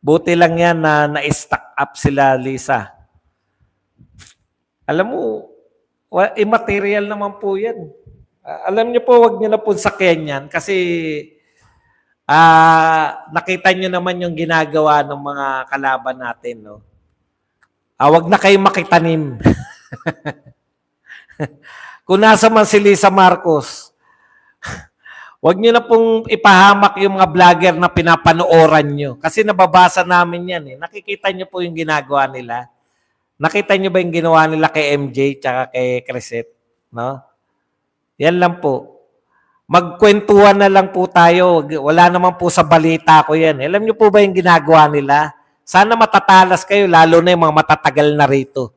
Buti lang yan na na-stack up sila, Lisa. Alam mo, immaterial naman po yan. Alam niyo po, wag niyo na po sakyan yan kasi nakita niyo naman yung ginagawa ng mga kalaban natin, no? Wag na kayo makitanim. Kung nasa man si Lisa Marcos, wag niyo na pong ipahamak yung mga vlogger na pinapanooran niyo. Kasi nababasa namin yan. Nakikita niyo po yung ginagawa nila. Nakita niyo ba yung ginawa nila kay MJ tsaka kay Crescent? No? Yan lang po. Magkwentuhan na lang po tayo. Wala naman po sa balita ko yan. Alam niyo po ba yung ginagawa nila? Sana matatalas kayo, lalo na yung mga matatagal na rito.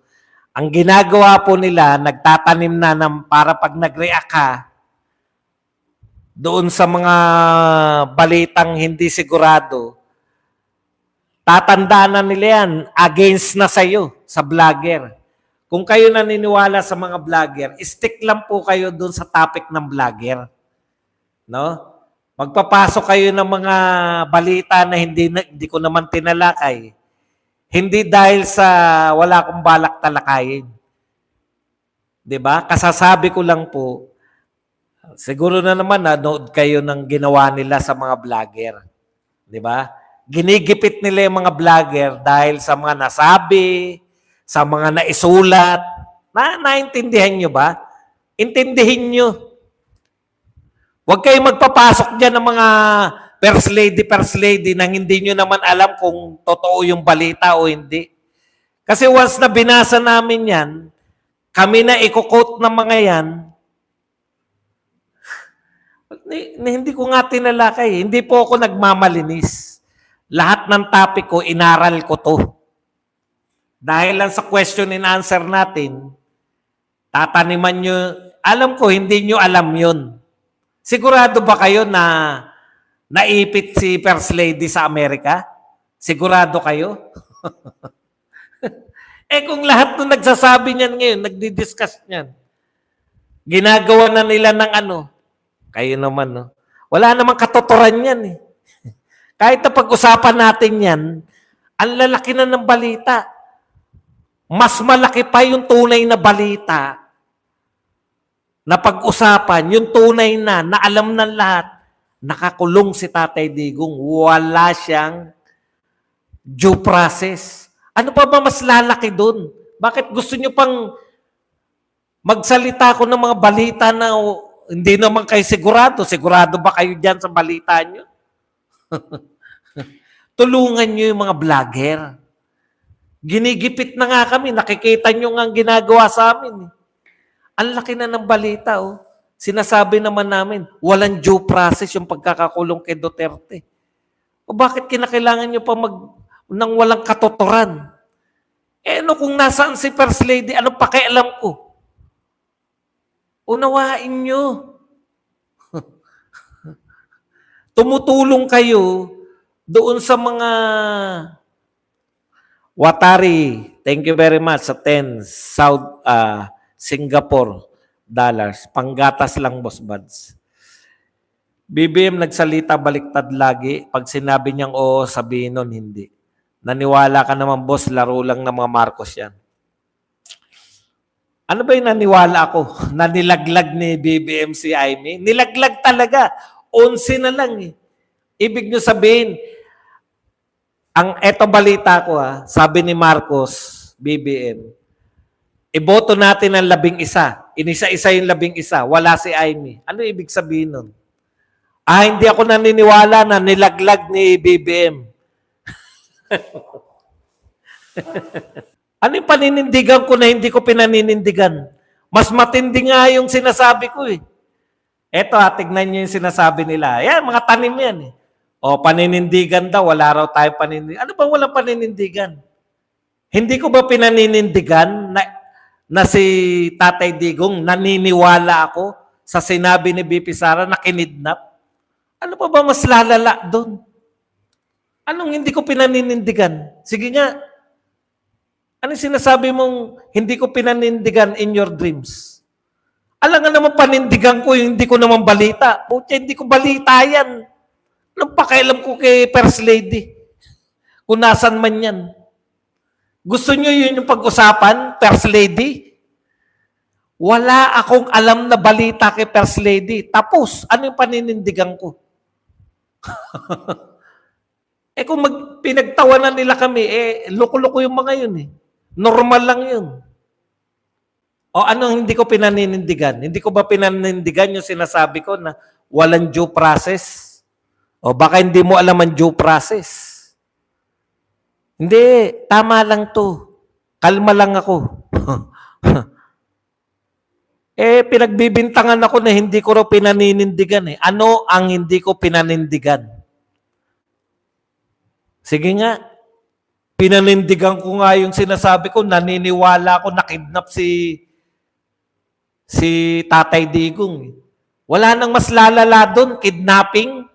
Ang ginagawa po nila, nagtatanim na ng para pag nag-react ka, doon sa mga balitang hindi sigurado, tatandaan na nila yan, against na sa'yo, sa vlogger. Kung kayo naniniwala sa mga vlogger, stick lang po kayo doon sa topic ng vlogger. No? Magpapasok kayo ng mga balita na hindi ko naman tinalakay. Hindi dahil sa wala akong balak talakayin. 'Di ba? Kasasabi ko lang po, siguro na naman nanood kayo ng ginawa nila sa mga vlogger. 'Di ba? Ginigipit nila yung mga vlogger dahil sa mga nasabi, sa mga naisulat. Naintindihan nyo ba? Intindihin nyo. Huwag kayong magpapasok dyan ng mga first lady nang hindi nyo naman alam kung totoo yung balita o hindi. Kasi once na binasa namin yan, kami na i-quote ng mga yan, hindi ko nga tinalakay. Hindi po ako nagmamalinis. Lahat ng topic ko, inaral ko to. Dahil lang sa question and answer natin, tataniman nyo, alam ko, hindi nyo alam yun. Sigurado ba kayo na naipit si First Lady sa Amerika? Sigurado kayo? Kung lahat ng nagsasabi niyan ngayon, nagdi-discuss niyan, ginagawa na nila ng ano, kayo naman, no? Wala namang katotoran yan eh. Kahit na pag-usapan natin yan, ang lalaki na ng balita. Mas malaki pa yung tunay na balita na pag-usapan, yung tunay na alam ng lahat, nakakulong si Tatay Digong. Wala siyang due process. Ano pa ba mas lalaki doon? Bakit gusto nyo pang magsalita ko ng mga balita na hindi naman kayo sigurado? Sigurado ba kayo dyan sa balita nyo? Tulungan nyo yung mga vlogger. Ginigipit na nga kami. Nakikita nyo nga ang ginagawa sa amin. Ang laki na ng balita. Oh. Sinasabi naman namin, walang due process yung pagkakakulong kay Duterte. O bakit kinakailangan nyo pa nang walang katotoran? Ano kung nasaan si First Lady, ano pakialam ko? Unawain nyo. Tumutulong kayo doon sa mga Watari. Thank you very much sa 10 Singapore dollars. Panggatas lang, Boss Buds. BBM nagsalita baliktad lagi. Pag sinabi niyang oo, sabihin nun hindi. Naniwala ka naman, boss, laro lang ng mga Marcos yan. Ano ba yung naniwala ako? Na nilaglag ni BBM si Aimee? Nilaglag talaga. 11 na lang eh. Ibig nyo sabihin, eto balita ko sabi ni Marcos, BBM, iboto natin ang 11. Inisa-isa yung 11. Wala si Aimee. Ano ibig sabihin nun? Hindi ako naniniwala na nilaglag ni BBM. Ano yung paninindigan ko na hindi ko pinaninindigan? Mas matindi nga yung sinasabi ko eh. Eto tignan nyo yung sinasabi nila. Yan, mga tanim yan eh. O paninindigan daw, wala raw tayo paninindigan. Ano ba walang paninindigan? Hindi ko ba pinaninindigan na si Tatay Digong naniniwala ako sa sinabi ni BP Sara na kinidnap? Ano pa ba mas lalala doon? Anong hindi ko pinaninindigan? Sige nga. Anong sinasabi mong hindi ko pinanindigan in your dreams? Alam nga naman panindigan ko yung hindi ko naman balita. Pucha, hindi ko balita yan. Anong pakialam ko kay First Lady? Kung nasan man yan. Gusto nyo yun yung pag-usapan, First Lady? Wala akong alam na balita kay First Lady. Tapos, ano yung paninindigan ko? Kung pinagtawanan nila kami, loko-loko yung mga yun eh. Normal lang yun. O ano hindi ko pinaninindigan? Hindi ko ba pinaninindigan yung sinasabi ko na walang due process? O baka hindi mo alam ang due process. Hindi, tama lang to. Kalma lang ako. Pinagbibintangan ako na hindi ko raw pinaninindigan eh. Ano ang hindi ko pinanindigan? Sige nga, pinanindigan ko nga yung sinasabi ko, naniniwala ako nakidnap si Tatay Digong. Wala nang mas lalala doon, kidnapping.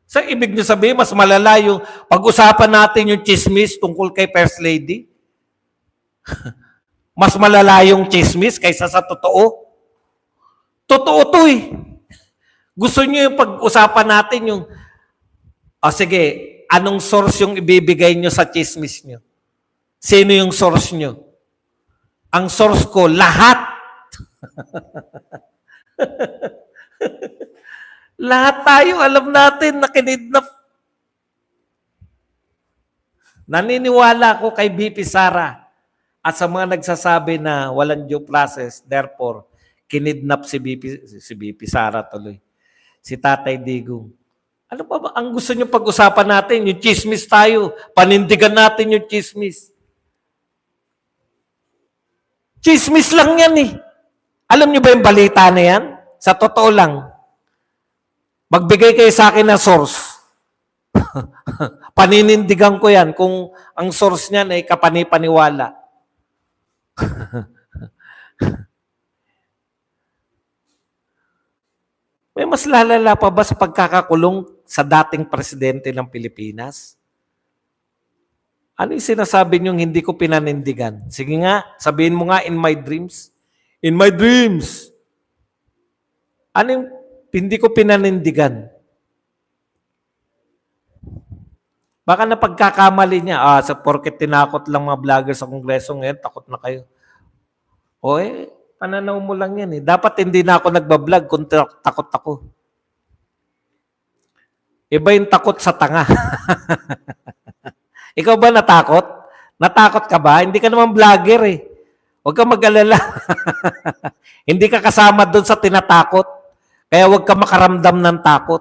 Sa ibig niyo sabihin, mas malala yung pag-usapan natin yung chismis tungkol kay First Lady? Mas malala yung chismis kaysa sa totoo? Totoo to eh. Gusto niyo yung pag-usapan natin yung, sige, anong source yung ibibigay niyo sa chismis niyo? Sino yung source niyo? Ang source ko, lahat. Lahat tayo, alam natin na kinidnap. Naniniwala ko kay BP Sara at sa mga nagsasabi na walang due process, therefore, kinidnap si BP Sara tuloy. Si Tatay Digong. Ano pa ba? Ang gusto nyo pag-usapan natin, yung chismis tayo. Panindigan natin yung chismis. Chismis lang yan eh. Alam nyo ba yung balita na yan? Sa totoo lang. Magbigay kayo sa akin ng source. Paninindigan ko yan kung ang source niyan ay kapani-paniwala. May mas lalala pa ba sa pagkakakulong sa dating presidente ng Pilipinas? Ano yung sinasabi niyong hindi ko pinanindigan? Sige nga, sabihin mo nga, in my dreams. In my dreams. Ano yung hindi ko pinanindigan? Baka na pagkakamali niya, sa porket tinakot lang mga vlogger sa kongreso ngayon, takot na kayo. Pananaw mo lang yan eh. Dapat hindi na ako nagbablog kung takot ako. Iba yung takot sa tanga. Ikaw ba natakot? Natakot ka ba? Hindi ka naman vlogger eh. Huwag ka mag-alala. Hindi ka kasama doon sa tinatakot. Kaya huwag ka makaramdam ng takot.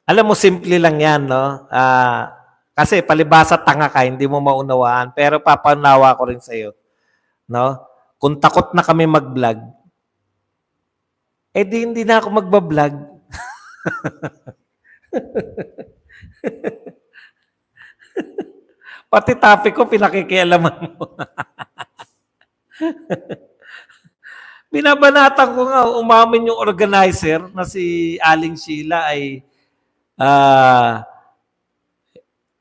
Alam mo, simple lang yan, no? Kasi palibasa tanga ka, hindi mo maunawaan. Pero papanawa ko rin sa'yo. No? Kung takot na kami mag-vlog, hindi na ako magbablog. Pati topic ko, pinakikialaman mo. Binabanatan ko nga, umamin yung organizer na si Aling Sheila ay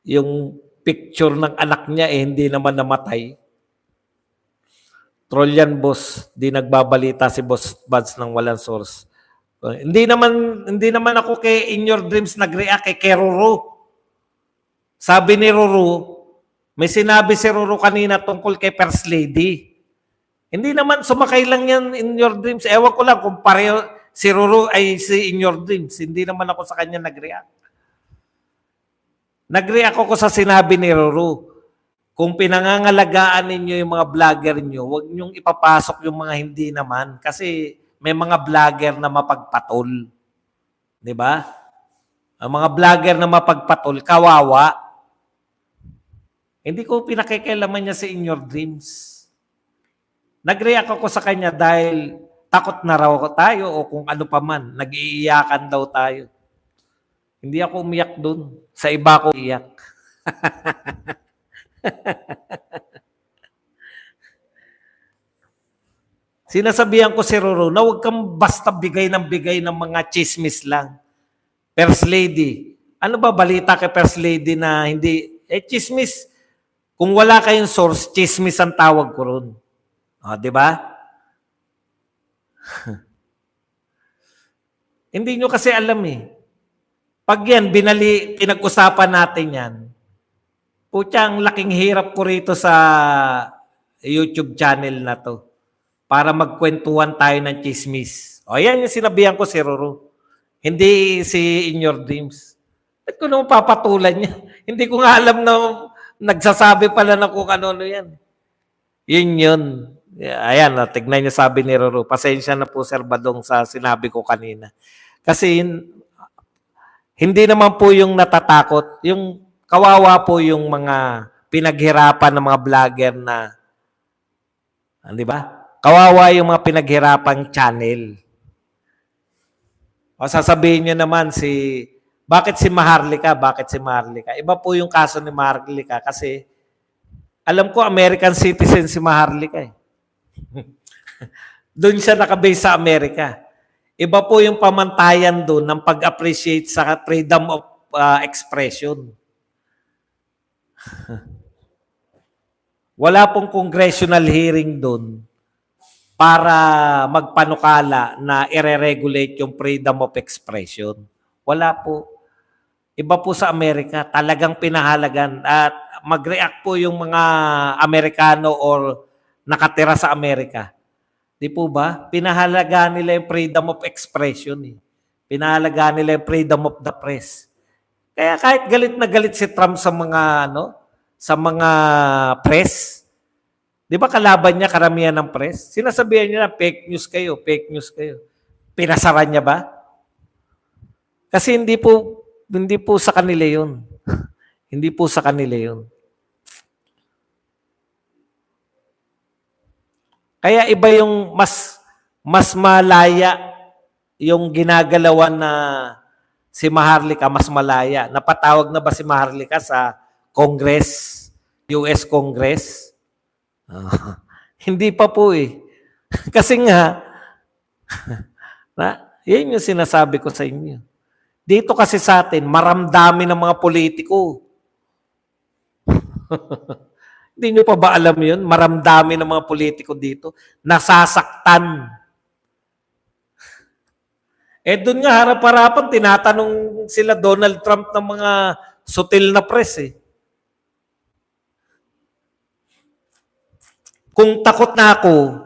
yung picture ng anak niya hindi naman namatay. Troll yan, boss. Di nagbabalita si Boss Buds ng walang source. Hindi naman ako kay In Your Dreams nag-react kay Ruru. Sabi ni Ruru, may sinabi si Ruru kanina tungkol kay First Lady. Hindi naman sumakay lang yan In Your Dreams. Ewan ko lang kung pareho si Ruru ay si In Your Dreams. Hindi naman ako sa kanya nag-react. Nag-react ako sa sinabi ni Ruru. Kung pinangangalagaan ninyo yung mga vlogger nyo, huwag nyong ipapasok yung mga hindi naman. Kasi may mga vlogger na mapagpatol. Di ba? Ang mga vlogger na mapagpatol, kawawa. Hindi ko pinakikialaman niya si In Your Dreams. Nag-react ako sa kanya dahil takot na raw tayo o kung ano pa man. Nag-iiyakan daw tayo. Hindi ako umiyak doon. Sa iba ko iyak. Sinasabihan ko si Roro na huwag kang basta bigay ng mga chismis lang. First Lady. Ano ba balita kay First Lady na hindi? Chismis. Kung wala kayong source, chismis ang tawag ko ron. Di ba? Hindi nyo kasi alam eh. Pag yan, pinag-usapan natin yan, putya, ang laking hirap ko rito sa YouTube channel na to para magkwentuhan tayo ng chismis. O yan yung sinabihan ko si Ruru. Hindi si In Your Dreams. Ba't ko naman papatulan niya? Hindi ko nga alam na nagsasabi pala na kung ano yan. Yun yun. Ayan, tignan niyo sabi ni Ruru. Pasensya na po, Sir Badong, sa sinabi ko kanina. Kasi hindi naman po yung natatakot. Yung kawawa po yung mga pinaghirapan ng mga vlogger na, di ba? Kawawa yung mga pinaghirapang channel. O sasabihin niyo naman bakit si Maharlika? Bakit si Maharlika? Iba po yung kaso ni Maharlika kasi alam ko American citizen si Maharlika eh. Doon siya nakabase sa Amerika. Iba po yung pamantayan doon ng pag-appreciate sa freedom of expression. Wala pong congressional hearing doon para magpanukala na ire-regulate yung freedom of expression. Wala po. Iba po sa Amerika, talagang pinahalagan at mag-react po yung mga Amerikano or nakatira sa Amerika. Di po ba? Pinahalagaan nila yung freedom of expression. Eh. Pinahalagaan nila yung freedom of the press. Kaya kahit galit na galit si Trump sa mga press, di ba kalaban niya karamihan ng press? Sinasabihan niya na fake news kayo, fake news kayo. Pinasaran niya ba? Kasi hindi po sa kanila yun. Hindi po sa kanila yun. Kaya iba yung mas malaya yung ginagalawan na si Maharlika, mas malaya. Napatawag na ba si Maharlika sa Congress, US Congress? Hindi pa po eh. Kasi nga, yan yung sinasabi ko sa inyo. Dito kasi sa atin, maramdami ng mga politiko. Hindi nyo pa ba alam yun? Maramdami ng mga politiko dito. Nasasaktan. Doon nga harap-harapan, tinatanong sila Donald Trump ng mga sutil na press eh. Kung takot na ako,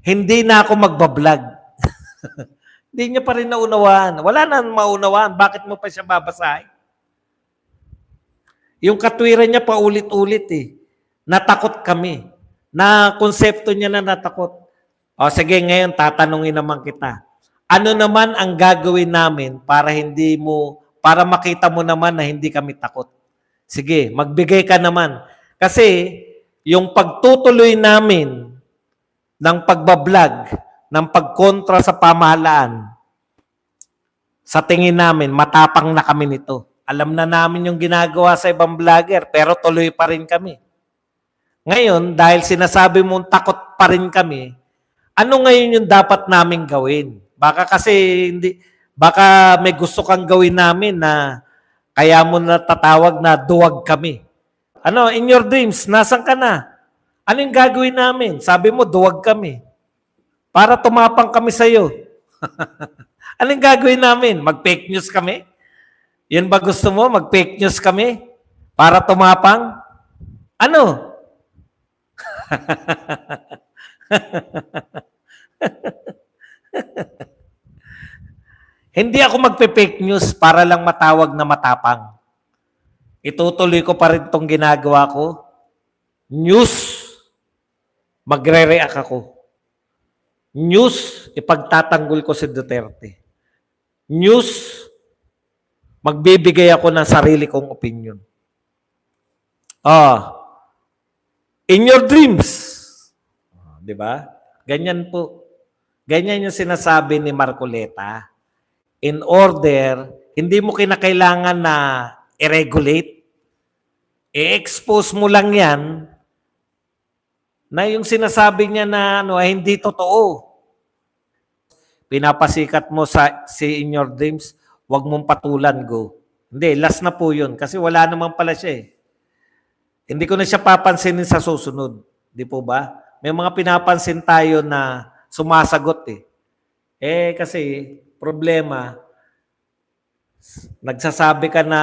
hindi na ako magbablog. Hindi niya pa rin naunawaan. Wala na maunawaan. Bakit mo pa siya babasahin? Yung katwiran niya pa ulit-ulit eh. Natakot kami. Na konsepto niya na natakot. O sige, ngayon tatanungin naman kita. Ano naman ang gagawin namin para makita mo naman na hindi kami takot? Sige, magbigay ka naman. Kasi yung pagtutuloy namin ng pagbablog, ng pagkontra sa pamahalaan, sa tingin namin, matapang na kami nito. Alam na namin yung ginagawa sa ibang vlogger, pero tuloy pa rin kami. Ngayon, dahil sinasabi mong takot pa rin kami, ano ngayon yung dapat naming gawin? Baka may gusto kang gawin namin na kaya mo natatawag na duwag kami. Ano, In Your Dreams, nasan ka na? Ano yung gagawin namin? Sabi mo, duwag kami. Para tumapang kami sa'yo. Ano yung gagawin namin? Mag-fake news kami? Yan ba gusto mo? Mag-fake news kami? Para tumapang? Ano? Hindi ako magpe-fake news para lang matawag na matapang. Itutuloy ko pa rin itong ginagawa ko. News, magre-react ako. News, ipagtatanggol ko si Duterte. News, magbibigay ako ng sarili kong opinion. In Your Dreams. Di ba? Ganyan po. Ganyan yung sinasabi ni Marcoleta. In order, hindi mo kinakailangan na i-regulate. I-expose mo lang yan na yung sinasabi niya na hindi totoo. Pinapasikat mo si In Your Dreams, wag mong patulan, go. Hindi, last na po yun. Kasi wala naman pala siya eh. Hindi ko na siya papansinin sa susunod. Di po ba? May mga pinapansin tayo na sumasagot eh. Kasi problema, Nagsasabi ka na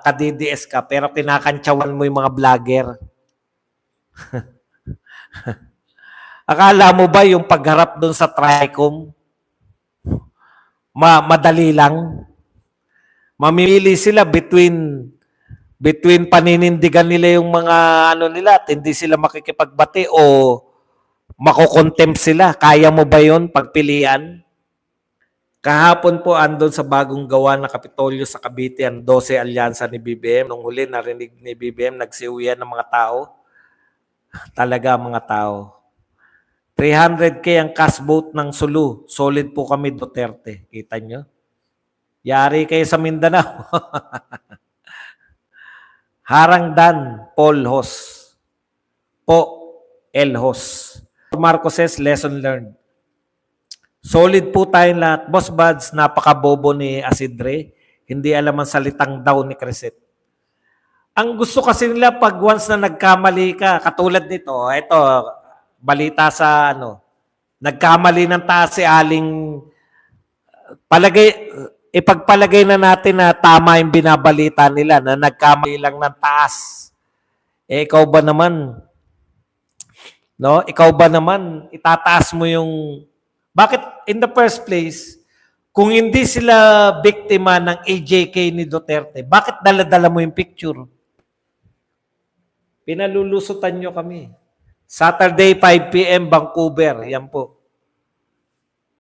ka-DDS ka, pero kinakantsawan mo yung mga vlogger. Akala mo ba yung pagharap doon sa TRICOM, madali lang? Mamili sila between paninindigan nila yung mga ano nila at hindi sila makikipagbati o makokontempt sila. Kaya mo ba yon pagpilian? Kahapon po andon sa bagong gawa na Kapitolyo sa Cavite ang 12 alyansa ni BBM. Nung huli narinig ni BBM, nagsiuwian ng mga tao. Talaga mga tao. 300K ang cash vote ng Sulu. Solid po kami Duterte. Kita nyo? Yari kayo sa Mindanao. Harangdan, Paul Hos. Po, El Hos. Marcoses, lesson learned. Solid po tayong lahat. Boss Buds, napakabobo ni Asidre. Hindi alam ang salitang daw ni Crescent. Ang gusto kasi nila pag once na nagkamali ka, katulad nito, ito, balita sa nagkamali ng taas si Aling, ipagpalagay na natin na tama yung binabalita nila, na nagkamali lang ng taas. Ikaw ba naman, ikaw ba naman, itataas mo yung, bakit in the first place, kung hindi sila biktima ng AJK ni Duterte, bakit dala-dala mo yung picture? Pinalulusutan nyo kami. Saturday, 5 p.m. Vancouver. Yan po.